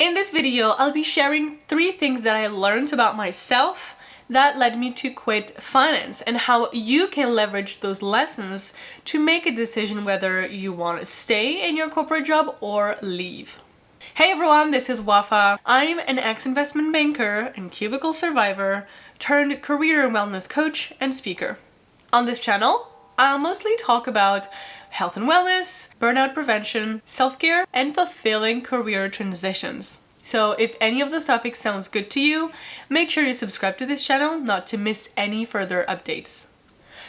In this video, I'll be sharing 3 things that I learned about myself that led me to quit finance and how you can leverage those lessons to make a decision whether you want to stay in your corporate job or leave. Hey everyone, this is Wafa. I'm an ex-investment banker and cubicle survivor turned career and wellness coach and speaker. On this channel, I'll mostly talk about health and wellness, burnout prevention, self-care, and fulfilling career transitions. So if any of those topics sounds good to you, make sure you subscribe to this channel not to miss any further updates.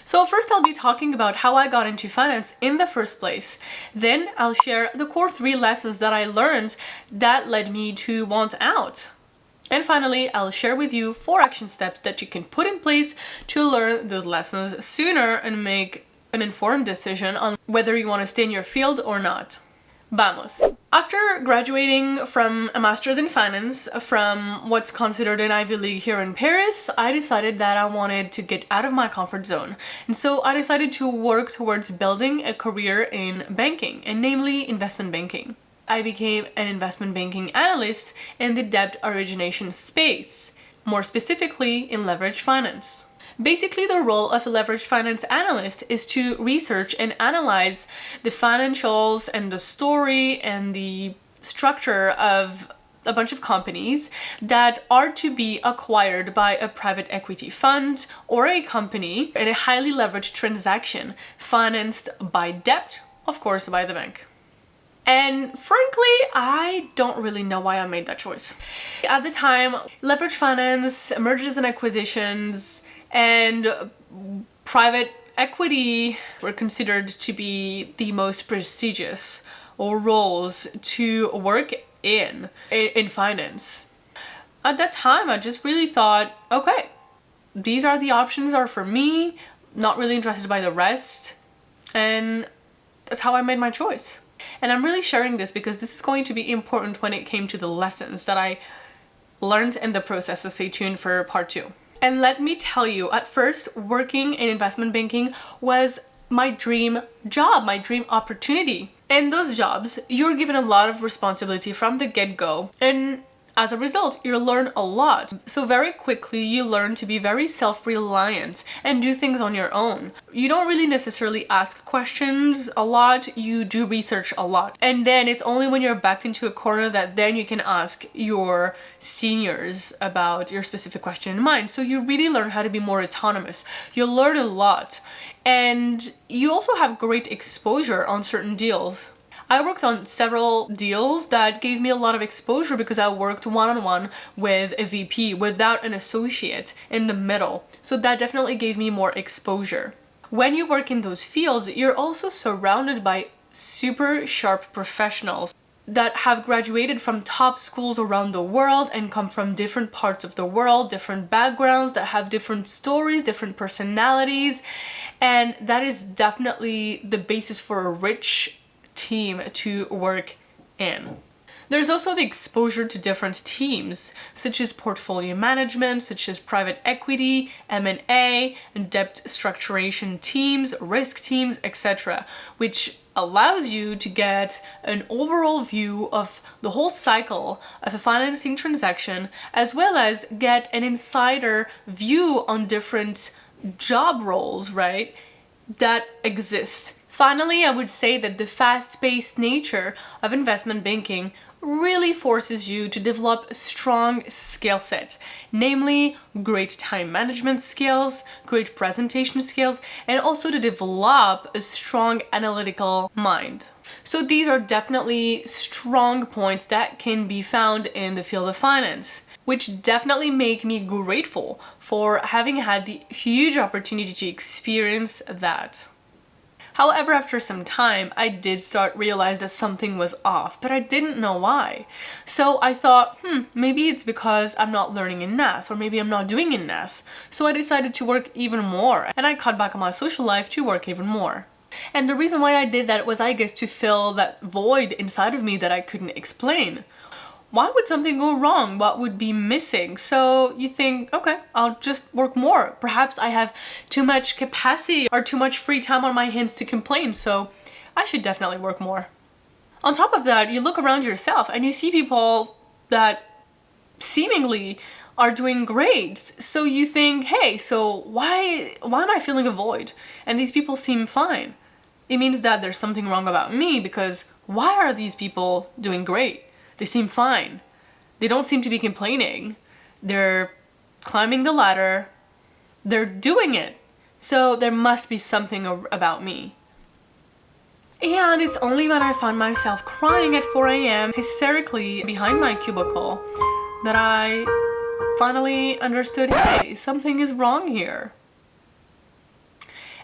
So first I'll be talking about how I got into finance in the first place. Then I'll share the core 3 lessons that I learned that led me to want out. And finally, I'll share with you 4 action steps that you can put in place to learn those lessons sooner and make an informed decision on whether you want to stay in your field or not. Vamos! After graduating from a master's in finance from what's considered an Ivy League here in Paris, I decided that I wanted to get out of my comfort zone. And so I decided to work towards building a career in banking, and namely investment banking. I became an investment banking analyst in the debt origination space, more specifically in leveraged finance. Basically, the role of a leveraged finance analyst is to research and analyze the financials and the story and the structure of a bunch of companies that are to be acquired by a private equity fund or a company in a highly leveraged transaction financed by debt, of course, by the bank. And frankly, I don't really know why I made that choice. At the time, leveraged finance, mergers and acquisitions, and private equity were considered to be the most prestigious roles to work in finance. At that time, I just really thought, okay, these are the options are for me, not really interested by the rest, and that's how I made my choice. And I'm really sharing this because this is going to be important when it came to the lessons that I learned in the process, so stay tuned for part 2. And let me tell you, at first, working in investment banking was my dream job, my dream opportunity. In those jobs, you're given a lot of responsibility from the get-go, and as a result, you learn a lot. So very quickly, you learn to be very self-reliant and do things on your own. You don't really necessarily ask questions a lot, you do research a lot. And then it's only when you're backed into a corner that then you can ask your seniors about your specific question in mind. So you really learn how to be more autonomous. You learn a lot. And you also have great exposure on certain deals. I worked on several deals that gave me a lot of exposure because I worked one-on-one with a VP without an associate in the middle. So that definitely gave me more exposure. When you work in those fields, you're also surrounded by super sharp professionals that have graduated from top schools around the world and come from different parts of the world, different backgrounds, that have different stories, different personalities, and that is definitely the basis for a rich team to work in. There's also the exposure to different teams, such as portfolio management, such as private equity, M&A, and debt structuration teams, risk teams, etc., which allows you to get an overall view of the whole cycle of a financing transaction, as well as get an insider view on different job roles, right, that exist. Finally, I would say that the fast-paced nature of investment banking really forces you to develop a strong skill set, namely great time management skills, great presentation skills, and also to develop a strong analytical mind. So these are definitely strong points that can be found in the field of finance, which definitely make me grateful for having had the huge opportunity to experience that. However, after some time, I did start realize that something was off, but I didn't know why. So I thought, maybe it's because I'm not learning enough, or maybe I'm not doing enough. So I decided to work even more, and I cut back on my social life to work even more. And the reason why I did that was, I guess, to fill that void inside of me that I couldn't explain. Why would something go wrong? What would be missing? So you think, okay, I'll just work more. Perhaps I have too much capacity or too much free time on my hands to complain, so I should definitely work more. On top of that, you look around yourself and you see people that seemingly are doing great. So you think, hey, so why am I feeling a void? And these people seem fine. It means that there's something wrong about me, because why are these people doing great? They seem fine. They don't seem to be complaining. They're climbing the ladder. They're doing it. So there must be something about me. And it's only when I found myself crying at 4 a.m. hysterically behind my cubicle that I finally understood, hey, something is wrong here.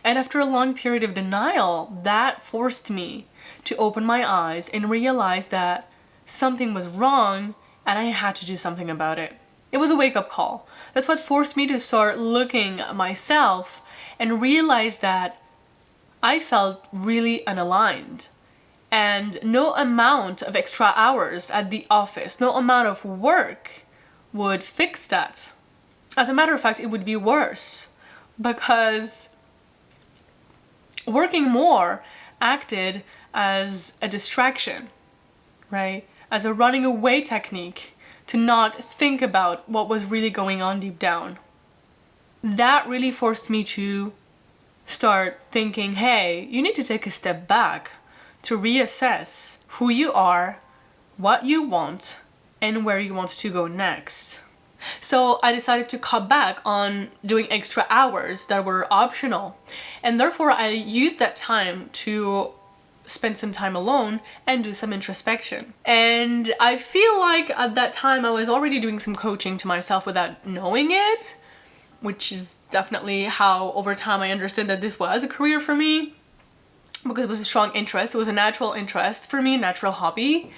And after a long period of denial, that forced me to open my eyes and realize that something was wrong and I had to do something about it. It was a wake-up call. That's what forced me to start looking at myself and realize that I felt really unaligned. And no amount of extra hours at the office, no amount of work would fix that. As a matter of fact, it would be worse, because working more acted as a distraction, right? As a running away technique to not think about what was really going on deep down. That really forced me to start thinking, hey, you need to take a step back to reassess who you are, what you want, and where you want to go next. So I decided to cut back on doing extra hours that were optional. And therefore I used that time to spend some time alone and do some introspection. And I feel like at that time I was already doing some coaching to myself without knowing it, which is definitely how over time I understood that this was a career for me, because it was a strong interest. It was a natural interest for me, a natural hobby.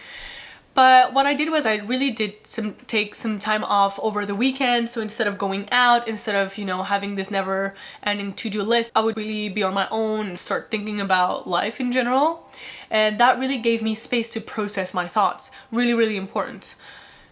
But what I did was I really did take some time off over the weekend. So instead of going out, instead of, having this never ending to-do list, I would really be on my own and start thinking about life in general. And that really gave me space to process my thoughts. Really, really important.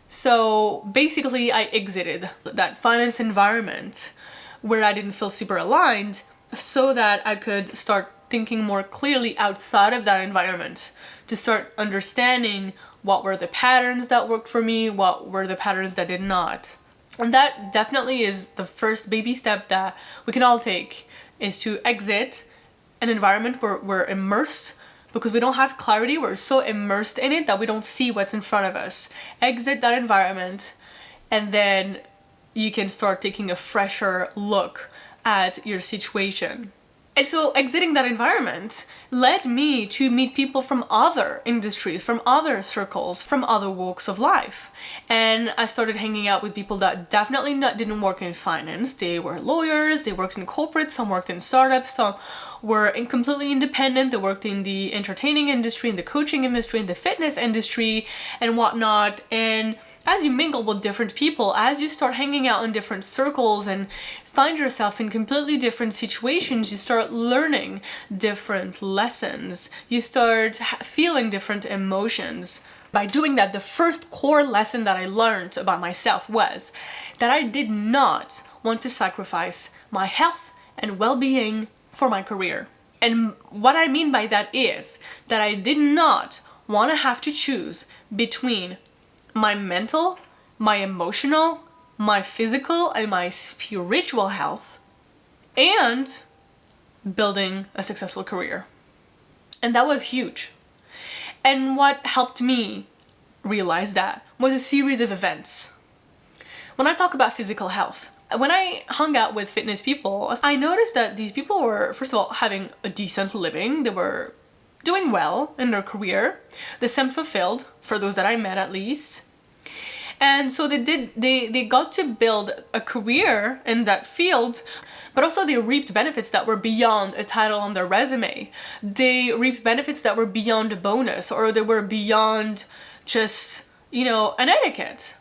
So basically I exited that finance environment where I didn't feel super aligned, so that I could start thinking more clearly outside of that environment, to start understanding what were the patterns that worked for me, what were the patterns that did not. And that definitely is the first baby step that we can all take, is to exit an environment where we're immersed, because we don't have clarity. We're so immersed in it that we don't see what's in front of us. Exit that environment, and then you can start taking a fresher look at your situation. And so exiting that environment led me to meet people from other industries, from other circles, from other walks of life. And I started hanging out with people that definitely didn't work in finance. They were lawyers, they worked in corporate, some worked in startups, some were completely independent. They worked in the entertaining industry, in the coaching industry, in the fitness industry, and whatnot. And as you mingle with different people, as you start hanging out in different circles and find yourself in completely different situations, you start learning different lessons. You start feeling different emotions. By doing that, the first core lesson that I learned about myself was that I did not want to sacrifice my health and well-being for my career. And what I mean by that is that I did not want to have to choose between my mental, my emotional, my physical, and my spiritual health, and building a successful career. And that was huge. And what helped me realize that was a series of events. When I talk about physical health, when I hung out with fitness people, I noticed that these people were, first of all, having a decent living. They were doing well in their career. They seemed fulfilled, for those that I met at least. And so they got to build a career in that field, but also they reaped benefits that were beyond a title on their resume. They reaped benefits that were beyond a bonus, or they were beyond just, an etiquette.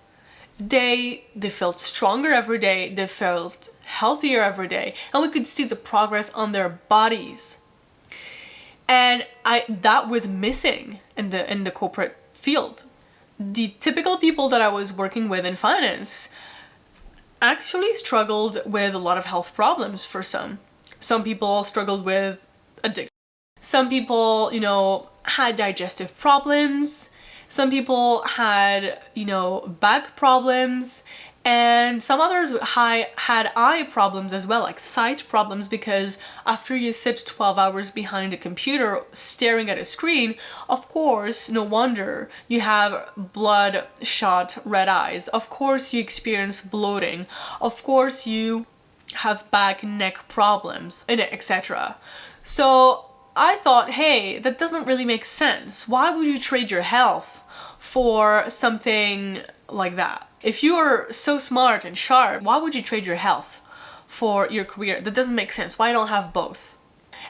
They felt stronger every day, they felt healthier every day, and we could see the progress on their bodies. And that was missing in the corporate field. The typical people that I was working with in finance actually struggled with a lot of health problems for some. Some people struggled with addiction. Some people, had digestive problems. Some people had, back problems, and some others had eye problems as well, like sight problems, because after you sit 12 hours behind a computer staring at a screen, of course, no wonder you have bloodshot red eyes. Of course you experience bloating. Of course you have back and neck problems, and etc. So I thought, hey, that doesn't really make sense. Why would you trade your health for something like that? If you are so smart and sharp, why would you trade your health for your career? That doesn't make sense. Why don't have both?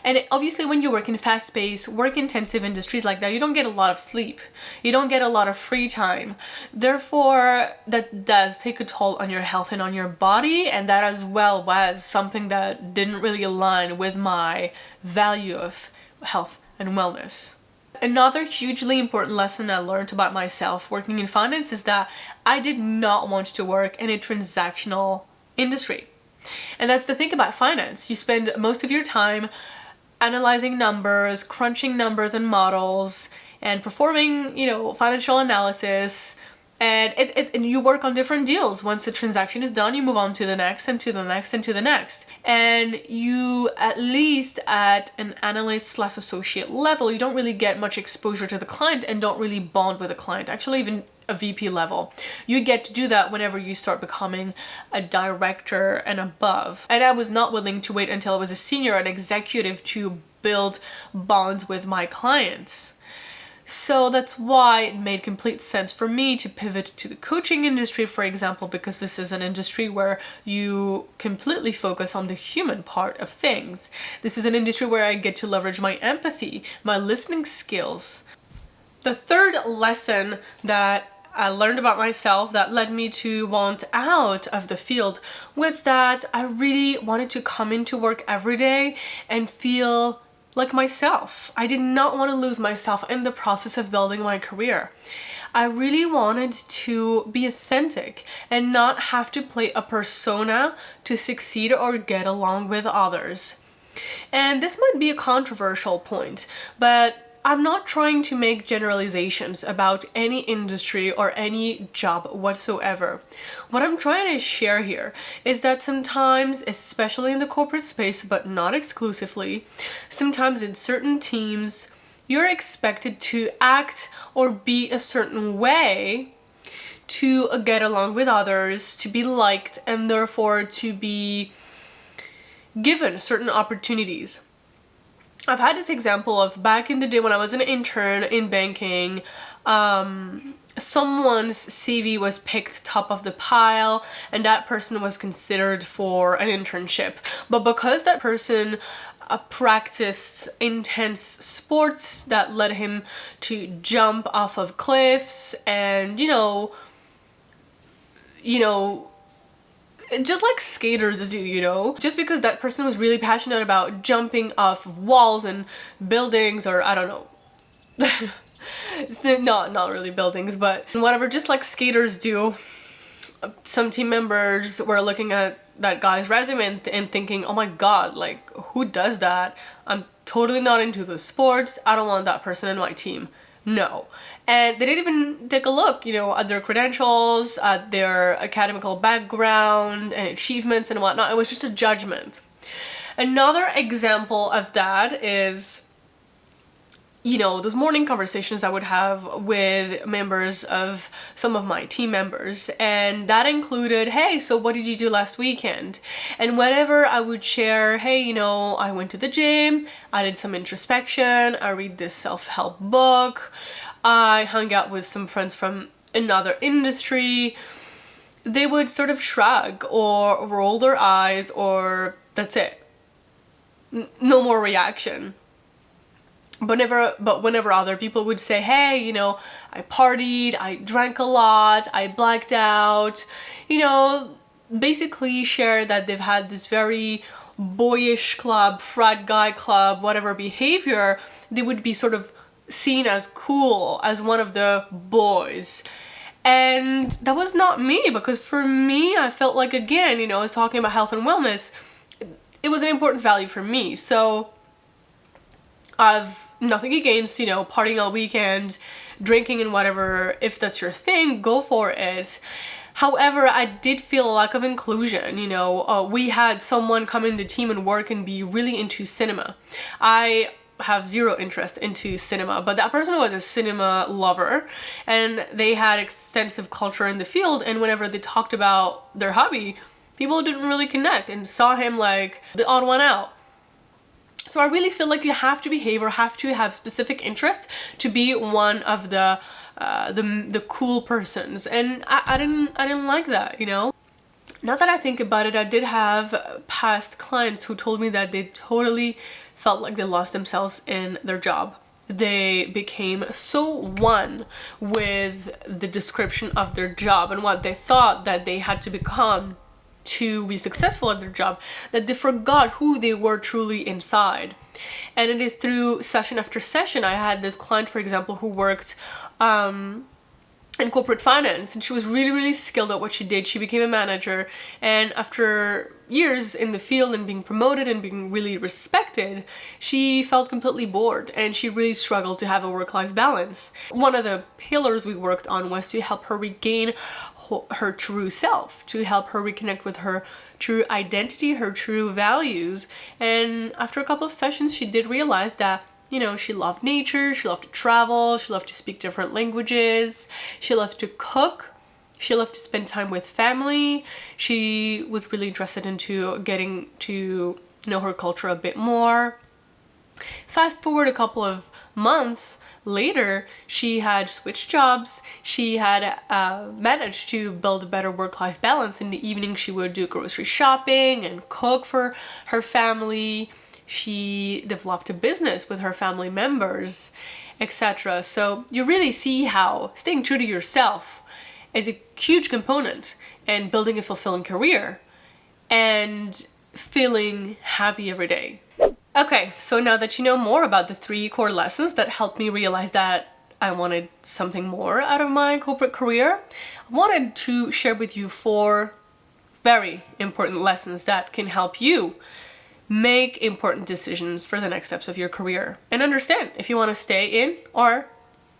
And obviously when you work in fast-paced, work-intensive industries like that, you don't get a lot of sleep. You don't get a lot of free time. Therefore, that does take a toll on your health and on your body, and that as well was something that didn't really align with my value of health and wellness. Another hugely important lesson I learned about myself working in finance is that I did not want to work in a transactional industry. And that's the thing about finance. You spend most of your time analyzing numbers, crunching numbers and models, and performing, financial analysis. And and you work on different deals. Once the transaction is done, you move on to the next and to the next and to the next. And you, at least at an analyst/associate level, you don't really get much exposure to the client and don't really bond with the client. Actually, even a VP level. You get to do that whenever you start becoming a director and above. And I was not willing to wait until I was a senior and executive to build bonds with my clients. So that's why it made complete sense for me to pivot to the coaching industry, for example, because this is an industry where you completely focus on the human part of things. This is an industry where I get to leverage my empathy, my listening skills. The third lesson that I learned about myself that led me to want out of the field was that I really wanted to come into work every day and feel like myself. I did not want to lose myself in the process of building my career. I really wanted to be authentic and not have to play a persona to succeed or get along with others. And this might be a controversial point, but I'm not trying to make generalizations about any industry or any job whatsoever. What I'm trying to share here is that sometimes, especially in the corporate space, but not exclusively, sometimes in certain teams, you're expected to act or be a certain way to get along with others, to be liked, and therefore to be given certain opportunities. I've had this example of back in the day when I was an intern in banking, someone's CV was picked top of the pile and that person was considered for an internship. But because that person practiced intense sports that led him to jump off of cliffs and, just like skaters do, just because that person was really passionate about jumping off walls and buildings, or I don't know, not really buildings, but whatever, just like skaters do, some team members were looking at that guy's resume and thinking, oh my god, like, who does that? I'm totally not into the sports, I don't want that person in my team. No. And they didn't even take a look, at their credentials, at their academical background and achievements and whatnot. It was just a judgment. Another example of that is, those morning conversations I would have with members of some of my team members. And that included, hey, so what did you do last weekend? And whenever I would share, hey, I went to the gym, I did some introspection, I read this self-help book, I hung out with some friends from another industry, they would sort of shrug or roll their eyes, or that's it. No more reaction. But whenever other people would say, hey, I partied, I drank a lot, I blacked out, basically share that they've had this very boyish club, frat guy club, whatever behavior, they would be sort of seen as cool, as one of the boys. And that was not me, because for me, I felt like, again, I was talking about health and wellness, it was an important value for me. So I've nothing against, partying all weekend, drinking and whatever. If that's your thing, go for it. However, I did feel a lack of inclusion. We had someone come in the team and work and be really into cinema. I have zero interest into cinema, but that person was a cinema lover, and they had extensive culture in the field, and whenever they talked about their hobby, people didn't really connect and saw him like the odd one out. So I really feel like you have to behave or have to have specific interests to be one of the cool persons, and I didn't like that. Now that I think about it, I did have past clients who told me that they totally felt like they lost themselves in their job. They became so one with the description of their job and what they thought that they had to become to be successful at their job, that they forgot who they were truly inside. And it is through session after session. I had this client, for example, who worked in corporate finance, and she was really, really skilled at what she did. She became a manager, and after years in the field and being promoted and being really respected, she felt completely bored, and she really struggled to have a work-life balance. One of the pillars we worked on was to help her regain her true self, to help her reconnect with her true identity, her true values. And after a couple of sessions, she did realize that she loved nature, she loved to travel, she loved to speak different languages, she loved to cook, she loved to spend time with family. She was really interested into getting to know her culture a bit more. Fast forward a couple of months later, she had switched jobs. She had managed to build a better work-life balance. In the evening, she would do grocery shopping and cook for her family. She developed a business with her family members, etc. So you really see how staying true to yourself is a huge component in building a fulfilling career and feeling happy every day. Okay, so now that you know more about the 3 core lessons that helped me realize that I wanted something more out of my corporate career, I wanted to share with you 4 very important lessons that can help you make important decisions for the next steps of your career and understand if you want to stay in or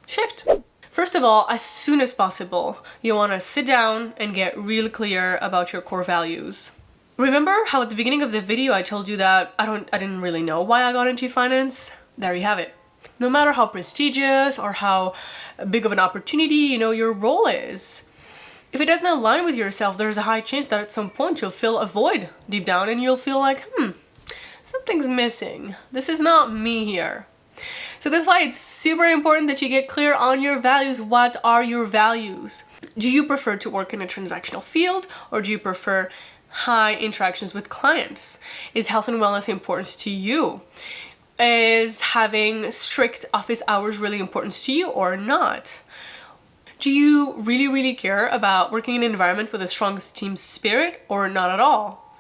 shift. First of all, as soon as possible, you want to sit down and get really clear about your core values. Remember how at the beginning of the video I told you that I didn't really know why I got into finance? There you have it. No matter how prestigious or how big of an opportunity your role is, if it doesn't align with yourself, there's a high chance that at some point you'll feel a void deep down and you'll feel like, something's missing. This is not me here. So that's why it's super important that you get clear on your values. What are your values? Do you prefer to work in a transactional field, or do you prefer high interactions with clients? Is health and wellness important to you? Is having strict office hours really important to you or not? Do you really, really care about working in an environment with a strong team spirit or not at all?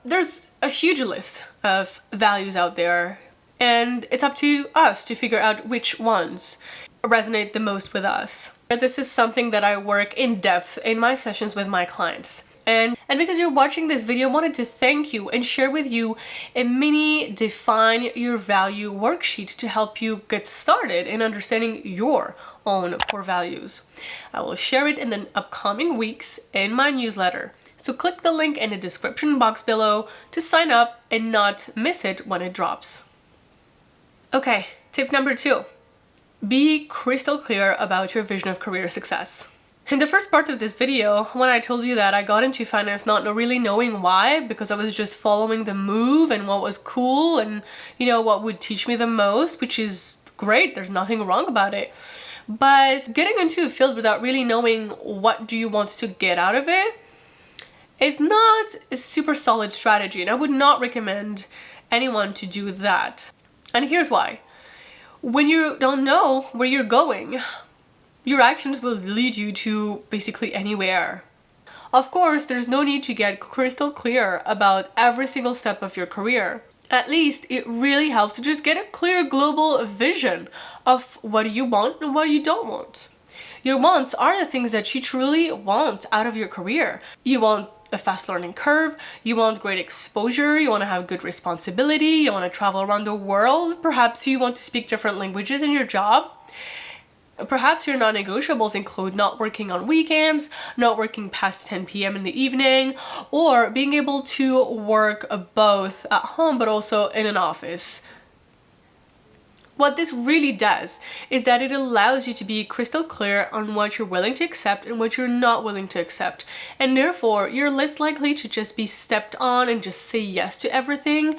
There's a huge list of values out there, and it's up to us to figure out which ones resonate the most with us. This is something that I work in depth in my sessions with my clients. And because you're watching this video, I wanted to thank you and share with you a mini define your value worksheet to help you get started in understanding your own core values. I will share it in the upcoming weeks in my newsletter. So click the link in the description box below to sign up and not miss it when it drops. Okay, tip number 2. Be crystal clear about your vision of career success. In the first part of this video, when I told you that I got into finance not really knowing why, because I was just following the move and what was cool and what would teach me the most, which is great, there's nothing wrong about it. But getting into a field without really knowing what do you want to get out of it is not a super solid strategy, and I would not recommend anyone to do that. And here's why. When you don't know where you're going, your actions will lead you to basically anywhere. Of course, there's no need to get crystal clear about every single step of your career. At least it really helps to just get a clear global vision of what you want and what you don't want. Your wants are the things that you truly want out of your career. You want a fast learning curve, you want great exposure, you want to have good responsibility, you want to travel around the world, perhaps you want to speak different languages in your job. Perhaps your non-negotiables include not working on weekends, not working past 10 p.m. in the evening, or being able to work both at home but also in an office. What this really does is that it allows you to be crystal clear on what you're willing to accept and what you're not willing to accept. And therefore, you're less likely to just be stepped on and just say yes to everything,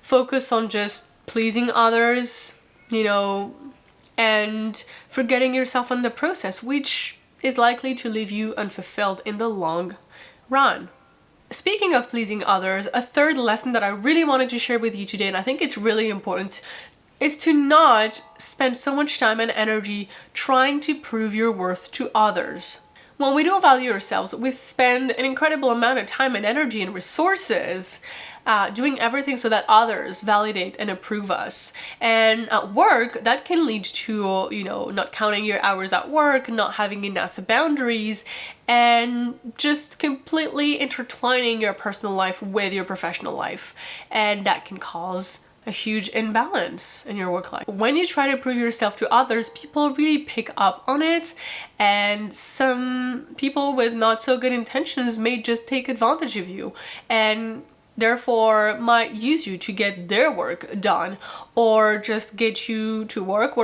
focus on just pleasing others, and forgetting yourself in the process, which is likely to leave you unfulfilled in the long run. Speaking of pleasing others, a third lesson that I really wanted to share with you today, and I think it's really important, is to not spend so much time and energy trying to prove your worth to others. When we don't value ourselves, we spend an incredible amount of time and energy and resources doing everything so that others validate and approve us. And at work, that can lead to, not counting your hours at work, not having enough boundaries, and just completely intertwining your personal life with your professional life. And that can cause a huge imbalance in your work life. When you try to prove yourself to others, people really pick up on it, and some people with not so good intentions may just take advantage of you and therefore might use you to get their work done, or just get you to work,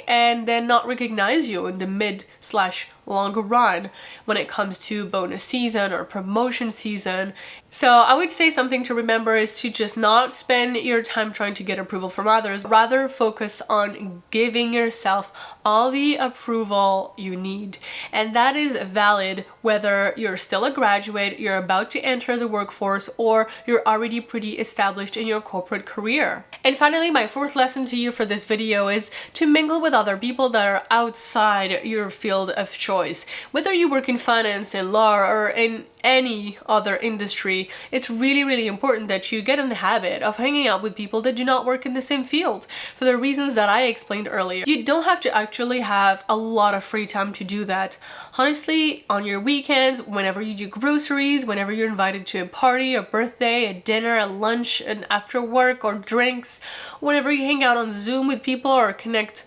and then not recognize you in the mid/long run when it comes to bonus season or promotion season. So I would say something to remember is to just not spend your time trying to get approval from others, rather focus on giving yourself all the approval you need. And that is valid whether you're still a graduate, you're about to enter the workforce, or you're already pretty established in your corporate career. And finally, my fourth lesson to you for this video is to mingle with other people that are outside your field of choice. Whether you work in finance, in law, or in any other industry, it's really, really important that you get in the habit of hanging out with people that do not work in the same field for the reasons that I explained earlier. You don't have to actually have a lot of free time to do that. Honestly, on your weekends, whenever you do groceries, whenever you're invited to a party, a birthday, a dinner, a lunch, an after work, or drinks, whenever you hang out on Zoom with people or connect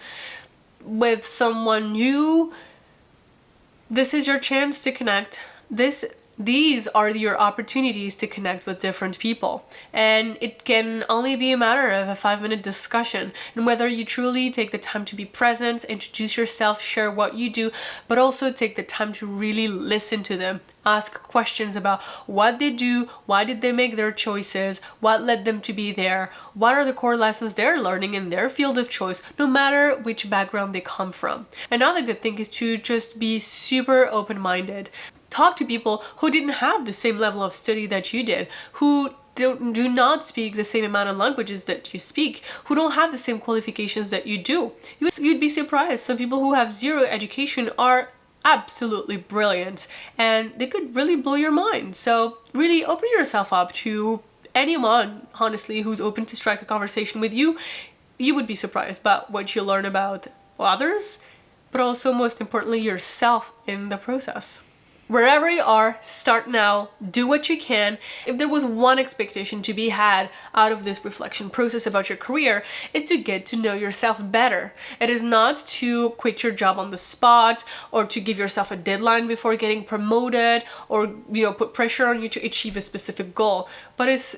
with someone new, this is your chance to connect. These are your opportunities to connect with different people, and it can only be a matter of a 5-minute discussion, and whether you truly take the time to be present, introduce yourself, share what you do, but also take the time to really listen to them, ask questions about what they do, why did they make their choices, what led them to be there, what are the core lessons they're learning in their field of choice, no matter which background they come from. Another good thing is to just be super open-minded. Talk to people who didn't have the same level of study that you did, who do not speak the same amount of languages that you speak, who don't have the same qualifications that you do. You'd be surprised. Some people who have zero education are absolutely brilliant, and they could really blow your mind. So really open yourself up to anyone, honestly, who's open to strike a conversation with you. You would be surprised about what you learn about others, but also most importantly yourself in the process. Wherever you are, start now, do what you can. If there was one expectation to be had out of this reflection process about your career, is to get to know yourself better. It is not to quit your job on the spot, or to give yourself a deadline before getting promoted, or put pressure on you to achieve a specific goal, but it's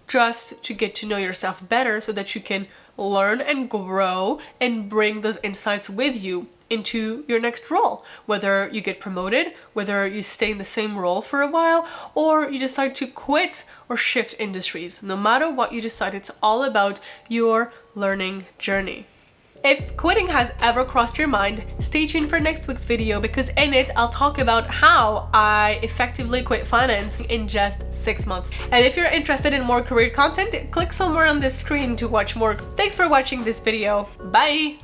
just to get to know yourself better so that you can learn and grow and bring those insights with you into your next role, whether you get promoted, whether you stay in the same role for a while, or you decide to quit or shift industries. No matter what you decide, it's all about your learning journey. If quitting has ever crossed your mind, stay tuned for next week's video, because in it I'll talk about how I effectively quit finance in just 6 months. And if you're interested in more career content, click somewhere on this screen to watch more. Thanks for watching this video. Bye!